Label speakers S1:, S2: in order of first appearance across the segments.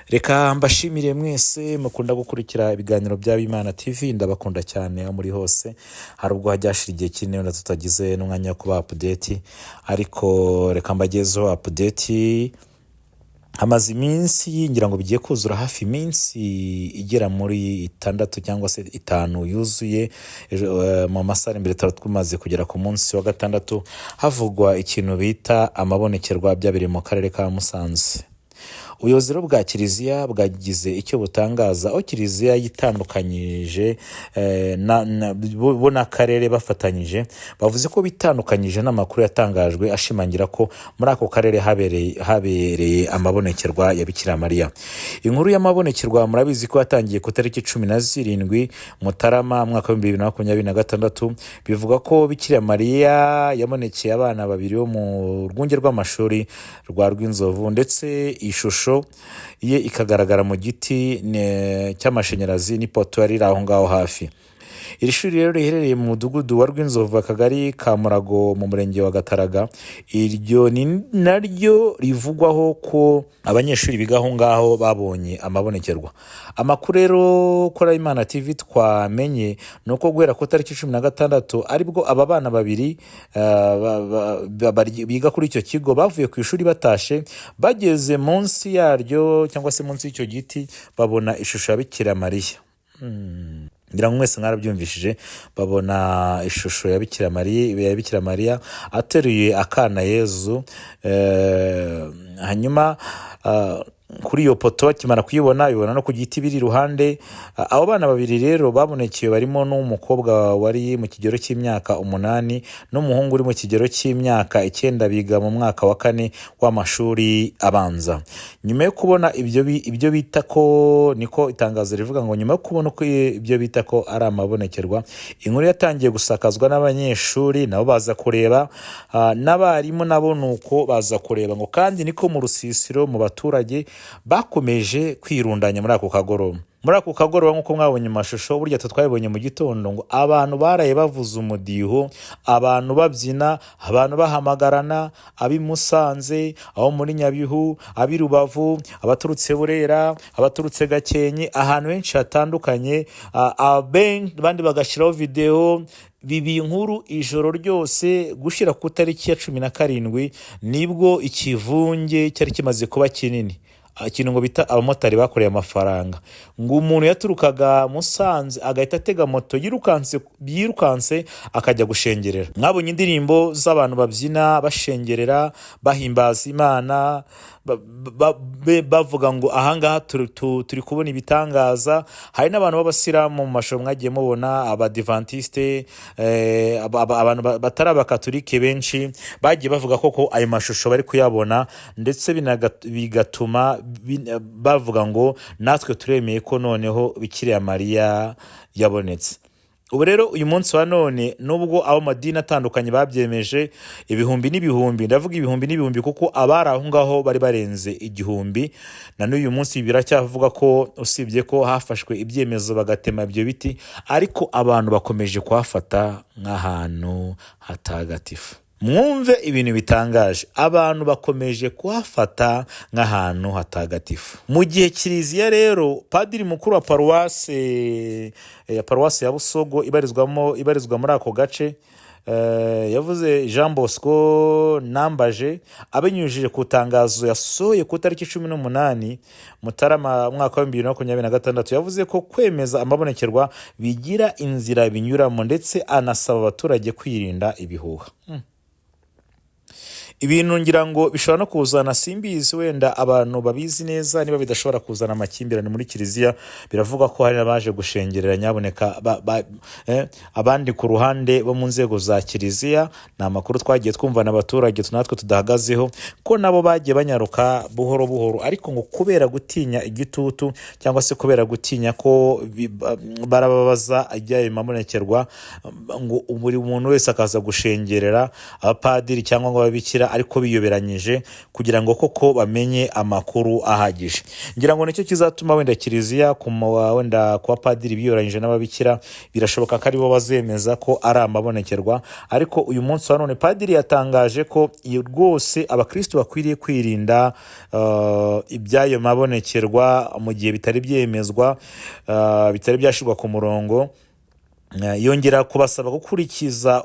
S1: Reka mbashimire mwese mukunda gukurikira ibiganiro by'Abimana TV, ndabakunda cyane aho muri hose. Hari ubwo hajyashira igihe kinini na tutagize n'umwanya wo kuba update, ariko reka mbagezeho update. Hamaze iminsi ngira ngo bigiye kuzura hafi iminsi igera muri 6 cyangwa se 5 yuzuye mu masaha imbere tumaze kugera ku munsi wa 6 havugwa ikintu bita amabonekerwa byabiri mu karere ka Musanze. Ubuyobozi bwa Kiliziya bwagize icyo butangaza aho Kiliziya yitandukanyije bo n'akarere bafatanyije, bavuze ko bitandukanyije n'amakuru yatangajwe ashimangira ko muri ako karere habereye amabonekerwa ya Bikiramariya. Inkuru y'amabonekerwa murabizi ko yatangiye ku tariki 17 Mutarama mwaka wa 2026, bivuga ko Bikiramariya yabonekeye abana babiri bo mu rwunge rw'amashuri rwa Rwinzovu, ndetse ishusho ye ikagaragara mu giti cy'amashanyarazi n'ipoto yari aho ngaho hafi. Iri shuri rero riherereye mu mudugudu wa Rwinzovu, akagari ka Murago mu murenge wa Gataraga. Iryo ni naryo rivugwaho ko abanyeshuri biga aho ngaho babonye amabonekerwa. Amakuru rero kora Imana TV twamenye nuko guhera ku tariki 16 aribwo aba bana babiri biga kuri icyo kigo bavuye ku ishuri batashe, bageze munsi yaryo cyangwa se munsi y'icyo giti babona ishusho ya Bikiramariya. Ngira ngo mwese mwarabyumvishije, babona ishusho ya Bikiramariya ateruye akana Yezu. Hanyuma kuri iyo poto kimara kuyibona no ku giti biri iruhande. Abo bana babiri rero babonekeye barimo n'umukobwa wari mu kigero cy'imyaka 8 n'umuhungu uri mu kigero cy'imyaka 9, biga mu mwaka wa 4 w'amashuri abanza. Nyuma yo kubona ibyo bita ko, niko itangazo rivuga ngo nyuma yo kubona ko ibyo bita ko ari amabonekerwa, inkuru yatangiye gusakazwa n'abanyeshuri nabo baza kureba, n'abarimu nabo nuko baza kureba, ngo kandi niko mu rusisiro mu baturage bakomeje kwirundanya muri ako kagoroba nk'uko mwabonye amashusho. Burya twabibonye mu gitondo ngo abantu baraye bavuza umudiho, abantu babyina, abantu bahamagarana, abi Musanze, abo muri Nyabihu, abi Rubavu, abaturutse Burera, abaturutse Gakenke, ahantu henshi hatandukanye. Abandi bagashyiraho video bibi inkuru ijoro ryose gushira ku tariki ya 17 nibwo ikivunge cyari kimaze kuba kinini. Ikintu ngo bita abamotari bakoreye amafaranga, ngo umuntu yaturukaga Musanze agahita atega moto yirukanse akajya gushengerera. Mwabonye indirimbo z'abantu babyina bashengerera bahimbaza Imana, bavuga ngo ahangaha turi kubona ibitangaza. Hari n'abantu b'abasilamu mu mashusho mwagiye mubona, abadivantiste, abantu batari abakatolike benshi bagiye bavuga ko ayo mashusho bari kuyabona, ndetse bigatuma bavuga ngo natwe turemeye ko noneho Bikiramariya yabonetse. Ubu rero uyu munsi wa none, nubwo abo madini atandukanye babyemeje, ibihumbi n'ibihumbi, ndavuga ibihumbi n'ibihumbi kuko abari aho ngaho bari barenze 1000, na n'uyu munsi biracyavuga ko usibye ko hafashwe ibyemezo bagatema ibyo biti, ariko abantu bakomeje kuhafata nk'ahantu hatagatifu. Mwumve ibintu bitangaje, abantu bakomeje kuhafata nk'ahantu hatagatifu. Mu gihe Kiliziya rero, padiri mukuru wa paruwase ya Busogo ibarizwa muri ako gace, yavuze Jean Bosco Nambaje, abinyujije ku tangazo yasohoye ku tariki 18 Mutarama mwaka wa 2026, yavuze ko kwemeza amabonekerwa bigira inzira binyuramo, ndetse anasaba abaturage kwirinda ibihuha. Ibintu ngira ngo bishobora no kuzana, simbizi wenda abantu babizi neza niba bidashobora kuzana amakimbirane muri Kiliziya. Biravuga ko hari nabaje gushengerera, nyaboneka abandi ku ruhande bo mu nzego za Kiliziya. Ni amakuru twagiye twumva n'abaturage natwe tudahagazeho, ko nabo bagiye banyaruka buhoro buhoro, ariko ngo kubera gutinya igitutu cyangwa se kubera gutinya ko barababaza ajyaye mabonekerwa, ngo buri muntu wese akaza gushengerera, abapadiri cyangwa ngo ababikira ariko biyoberanyije kugira ngo koko bamenye amakuru ahagije. Ngira ngo nicyo kizatuma wenda kiliziya wenda kuba padiri biyoranyije n'ababikira birashoboka ko aribo bazemeza ko ari amabonekerwa. Ariko uyu munsi wa none padiri yatangaje ko rwose abakristo bakwiriye kwirinda ibyayo mabonekerwa mu gihe bitari byemezwa, bitari byashirwa ku murongo. Yongera kubasaba gukurikiza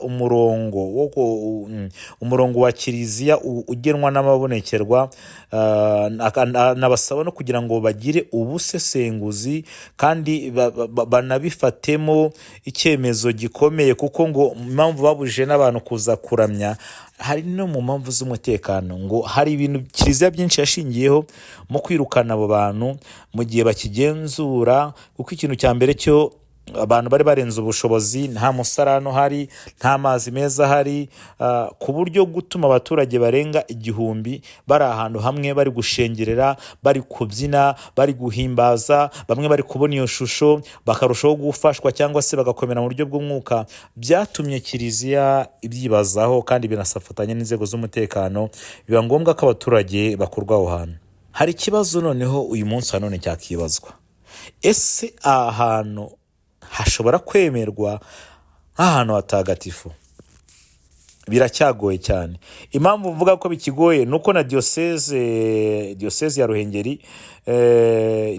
S1: umurongo wa kiliziya ugenwa n'amabonekerwa, nabasaba no kugira ngo bagire ubusesenguzi kandi banabifatemo icyemezo gikomeye, kuko ngo impamvu babujije n'abantu kuza kuramya hari no mu mpamvu z'umutekano. Ngo hari ibintu kiliziya byinshi yashingiyeho mu kwirukana abo bantu mu gihe bakigenzura, kuko ikintu cya mbere cyo abantu bari barenze ubushobozi, nta musarano hari, nta mazi meza hari, ku buryo gutuma abaturage barenga 1000 bari ahantu hamwe bari gushengerera, bari kubyina, bari guhimbaza, bamwe bari kubona iyo shusho bakarushaho gufashwa cyangwa se bagakomera mu buryo bw'umwuka, byatumye kiliziya ibyibazaho kandi binasafatanya n'inzego z'umutekano, biba ngombwa ko abaturage bakurwa aho hantu. Hari ikibazo noneho uyu munsi wa none cyakibazwa: ese ahantu hashobora kwemerwa nk'ahantu hatagatifu? Biracyagoye cyane. Impamvu mvuga ko bikigoye nuko na diocese ya Ruhengeri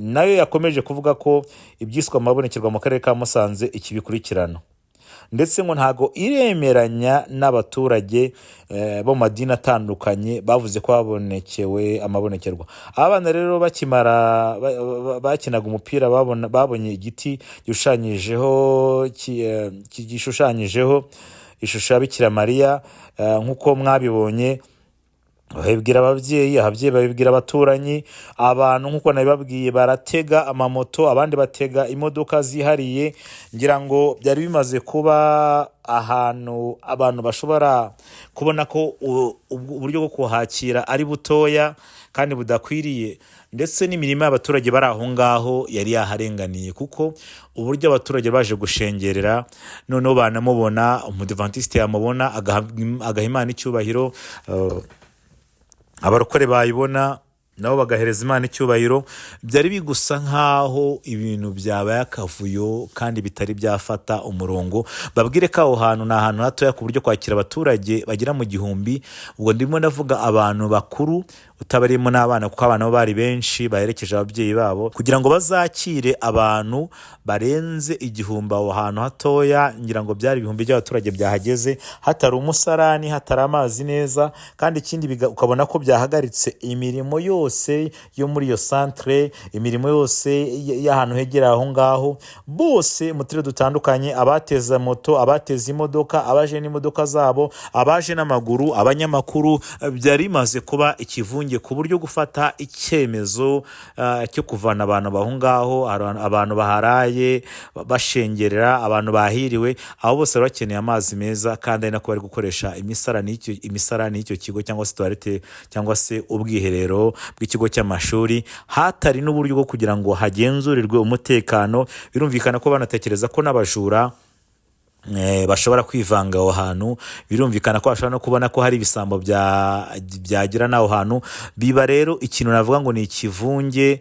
S1: nayo yakomeje kuvuga ko ibyiswe amabonekerwa mu karere ka Musanze ikibikurikirana, ndetse ngo ntago iremeranya n'abaturage bo madini atandukanye bavuze ko babonekewe amabonekerwa. Abana rero bakinaga umupira babonye igiti gishushanyijeho ishusho ya Bikiramariya, nk'uko mwabibonye. Babibwira ababyeyi babibwira abaturanyi, abantu nk'uko nabibabwiye baratega amamoto, abandi batega imodoka zihariye. Ngira ngo byari bimaze kuba ahantu abantu bashobora kubona ko uburyo bwo kuhakira ari butoya kandi budakwiriye, ndetse n'imirimo y'abaturage bari aho ngaho yari yaharenganiye, kuko uburyo abaturage baje gushengerera noneho banamubona, umudivantiste yamubona agaha Imana icyubahiro, abarokore bayibona nabo bagahereza Imana icyubahiro. Byari bigusa nkaho ibintu byabaye akavuyo kandi bitari byafata umurongo. Babwire ko aho hantu ni ahantu hatoya ku buryo kwakira abaturage bagera mu 1000. Ubwo ndimo ndavuga abantu bakuru utabarimo n'abana, kuko abana bo bari benshi baherekeje ababyeyi babo kugira ngo bazakire abantu barenze 1000 aho hantu hatoya. Ngira ngo byari 1000 by'abaturage byahageze, hatari umusarani, hatari amazi neza, kandi ikindi ukabona ko byahagaritse imirimo yose yo muri iyo centre, imirimo yose y'ahantu hegera aho ngaho. Bose mu turere dutandukanye, abateza moto, abateza imodoka, abaje n'imodoka zabo, abaje n'amaguru, abanyamakuru, byari bimaze kuba ikivunge ku buryo gufata icyemezo cyo kuvana abantu baho ngaho, abantu baharaye bashengerera, abantu bahiriwe, abo bose bakeneye amazi meza, kandi ari nako bari gukoresha imisarani y'icyo kigo cyangwa se toilette cyangwa se ubwiherero bw'ikigo cy'amashuri, hatari n'uburyo bwo kugira ngo hagenzurirwe umutekano. Birumvikana ko banatekereza ko n'abajura bashobora kwivanga aho hantu. Birumvikana ko bashobora no kubona ko hari ibisambo byagira n'aho hantu. Biba rero ikintu navuga ngo ni ikivunge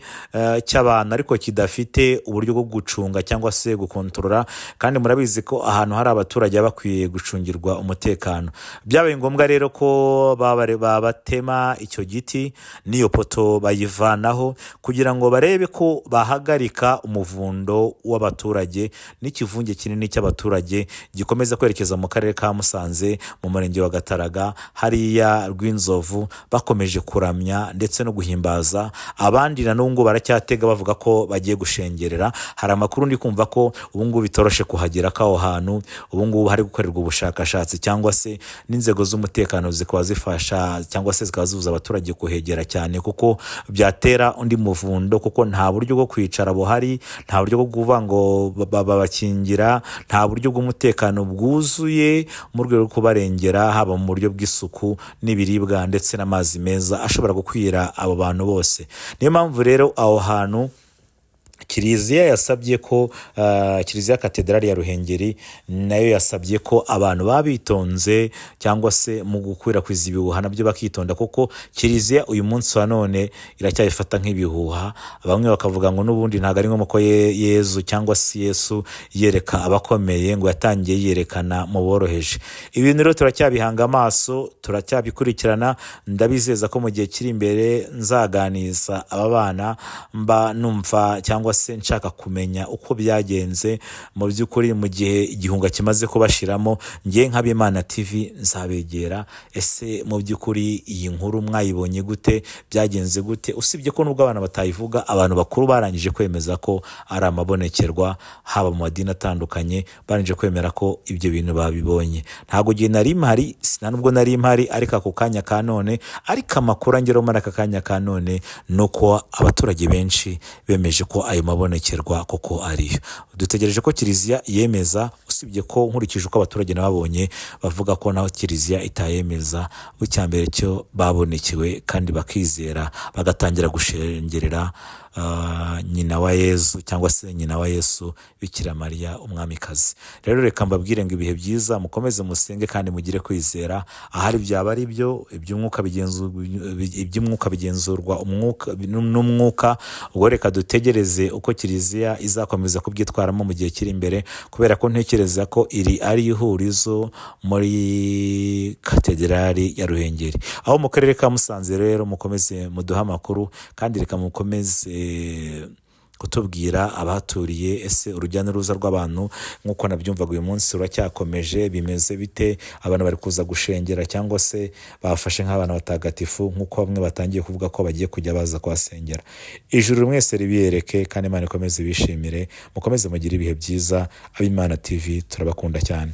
S1: cy'abantu, ariko kidafite uburyo bwo gucunga cyangwa se gukontorora, kandi murabizi ko ahantu hari abaturage bakwiye gucungirwa umutekano. Byabaye ngombwa rero ko babatema icyo giti n'iyo poto bayivanaho kugira ngo barebe ko bahagarika umuvundo w'abaturage n'ikivunge kinini cy'abaturage gikomeza kwerekeza mu karere ka Musanze, mu murenge wa Gataraga, hariya Rwinzovu, bakomeje kuramya ndetse no guhimbaza. Abandi na n'ubwo baracyatega bavuga ko bagiye gushengerera. Hari amakuru ndi kumva ko ubungubu bitoroshe kuhagera ko aho hantu ubungubu hari gukorerwa ubushakashatsi, cyangwa se n'inzego z'umutekano zikaba zifasha cyangwa se zikaba zibuza abaturage kuhegera cyane, kuko byatera undi muvundo, kuko nta buryo bwo kwicara buhari, nta buryo bwo kuvuga ngo babakingira, nta buryo bw'umutekano bwuzuye mu rwego rwo kubarengera, haba mu buryo bw'isuku n'ibiribwa ndetse n'amazi meza ashobora gukwira abo bantu bose. Niyo mpamvu rero aho hantu kiliziya yasabye ko kiliziya katedrali ya Ruhengeri nayo yasabye ko abantu babitonze cyangwa se mu gukwirakwiza ibihuha nabyo bakitonda, kuko kiliziya uyu munsi wa none iracyayifata nk'ibihuha. Bamwe bakavuga ngo n'ubundi ntabwo ari nk'uko Yezu cyangwa se Yesu yereka abakomeye, ngo yatangiye yerekana mu boroheje. Ibintu rero turacyabihanga amaso, turacyabikurikirana. Ndabizeza ko mu gihe kiri imbere nzaganiza aba bana, mba numva cyangwa se nshaka kumenya uko byagenze mu by'ukuri mu gihe igihunga kimaze kubashiramo. Ngiye nk'Abimana TV nzabegera, ese mu by'ukuri iyi nkuru mwayibonye gute, byagenze gute? Usibye ko nubwo abana batayivuga, abantu bakuru barangije kwemeza ko ari amabonekerwa, haba mu madini atandukanye barangije kwemera ko ibyo bintu babibonye. Ntabwo gihe nari mpari, sinanubwo nari mpari, ariko ako kanya ka none, ariko amakuru angeraho muri aka kanya ka none nuko abaturage benshi bemeje ko ayo mabonekerwa koko ariyo. Dutegereje ko kiliziya yemeza, usibye ko nkurikije uko abaturage nababonye bavuga ko naho kiliziya itayemeza, bucyambere cyo babonekewe kandi bakizera, bagatangira gushengerera nyina wa Yezu cyangwa se nyina wa Yesu Bikiramariya umwamikazi. Rero reka mbabwire ngo ibihe byiza, mukomeze musenge kandi mugire kwizera. Ahari byaba ari byo iby'umwuka bigenzurwa n'umwuka. Ubwo reka dutegereze uko kiliziya izakomeza kubyitwaramo mu gihe kiri imbere, kubera ko ntekereza ko iri ari ihurizo muri katedrali ya Ruhengeri. Aho mu karere ka Musanze rero mukomeze muduha amakuru, kandi reka mukomeze kutubwira abaturiye, ese urujya n'uruza rw'abantu nk'uko nabyumvaga uyu munsi uracyakomeje, bimeze bite? Abantu bari kuza gushengera cyangwa se bafashe nk'abana batagatifu, nk'uko bamwe batangiye kuvuga ko bagiye kujya baza kuhasengera. Ijuru mwese ribiyereke kandi Imana ikomeze bishimire. Mukomeze mugire ibihe byiza. Abimana TV turabakunda cyane.